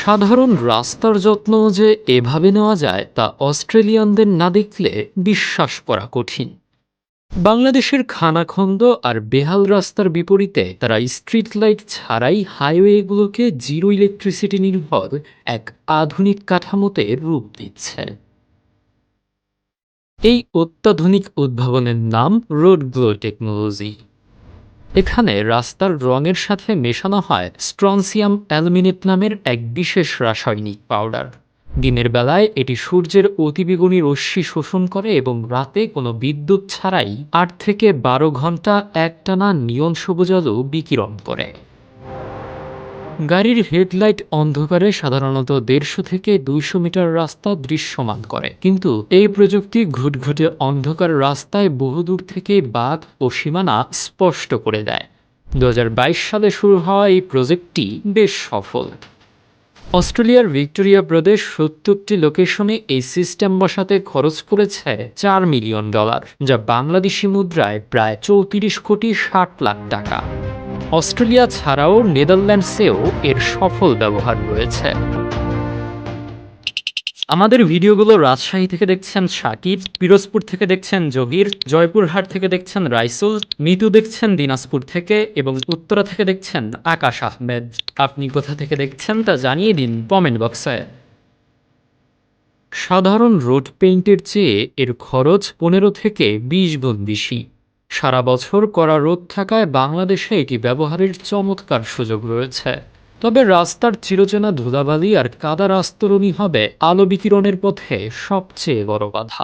সাধারণ রাস্তার যত্ন যে এভাবে নেওয়া যায় তা অস্ট্রেলিয়ানদের না দেখলে বিশ্বাস করা কঠিন। বাংলাদেশের খানাখন্দ আর বেহাল রাস্তার বিপরীতে তারা স্ট্রিট লাইট ছাড়াই হাইওয়েগুলোকে জিরো ইলেকট্রিসিটি নির্ভর এক আধুনিক কাঠামোতে রূপ দিচ্ছে। এই অত্যাধুনিক উদ্ভাবনের নাম রোড গ্লো টেকনোলজি। এখানে রাস্তার রঙের সাথে মেশানো হয় স্ট্রনসিয়াম অ্যালুমিনেট নামের এক বিশেষ রাসায়নিক পাউডার। দিনের বেলায় এটি সূর্যের অতিবেগুনি রশ্মি শোষণ করে এবং রাতে কোনো বিদ্যুৎ ছাড়াই ৮ থেকে ১২ ঘন্টা একটানা নিয়ন সবুজ আলো বিকিরণ করে। গাড়ির হেডলাইট অন্ধকারে সাধারণত ১৫০ থেকে ২০০ মিটার রাস্তা দৃশ্যমান করে, কিন্তু এই প্রযুক্তি ঘুটঘুটে অন্ধকার রাস্তায় বহুদূর থেকে বাঁধ ও সীমানা স্পষ্ট করে দেয়। ২০২২ সালে শুরু হওয়া এই প্রজেক্টটি বেশ সফল। অস্ট্রেলিয়ার ভিক্টোরিয়া প্রদেশ ৭০টি লোকেশনে এই সিস্টেম বসাতে খরচ পড়েছে $৪ মিলিয়ন, যা বাংলাদেশি মুদ্রায় প্রায় ৩৪,৬০,০০,০০০ টাকা। অস্ট্রেলিয়া ছাড়াও নেদারল্যান্ডসেও এর সফল ব্যবহার রয়েছে। আমাদের ভিডিওগুলো রাজশাহী থেকে দেখছেন শাকিব, পিরোজপুর থেকে দেখছেন জহির, জয়পুরহাট থেকে দেখছেন রাইসুল, মিতু দেখছেন দিনাজপুর থেকে এবং উত্তরা থেকে দেখছেন আকাশ আহমেদ। আপনি কোথা থেকে দেখছেন তা জানিয়ে দিন কমেন্ট বক্সে। সাধারণ রোড পেইন্টের চেয়ে এর খরচ ১৫ থেকে ২০ গুণ বেশি। সারা বছর কড়া রোদ থাকায় বাংলাদেশে এটি ব্যবহারের চমৎকার সুযোগ রয়েছে। তবে রাস্তার চিরচেনা ধুলাবালি আর কাদার আস্তরণই হবে আলো বিকিরণের পথে সবচেয়ে বড় বাধা।